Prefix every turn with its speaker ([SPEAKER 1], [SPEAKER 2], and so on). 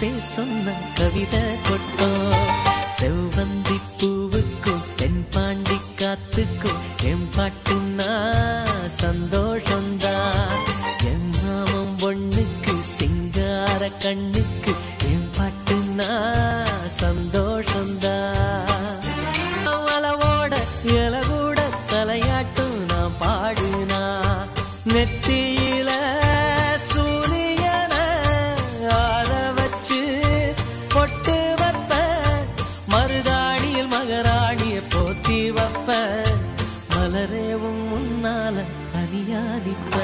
[SPEAKER 1] பேர் சொன்ன கவிதை கொட்டும். செவ்வந்தி பூவுக்கும் தென்பாண்டி காத்துக்கும் என் பாட்டுன்னா சந்தோஷந்தான். என் மாமம் பொண்ணுக்கு சிங்கார கண்ணுக்கு என் பாட்டுன்னா சந்தோஷந்தான். அளவோட இலகூட தலையாட்டும் நான் பாடுனா நெத்தியில சூரியன ஆட வச்சு பொட்டு வைப்ப மருதாணியில் மகராணிய போத்தி வைப்ப மலரேவும் முன்னால அணியாதிப்ப.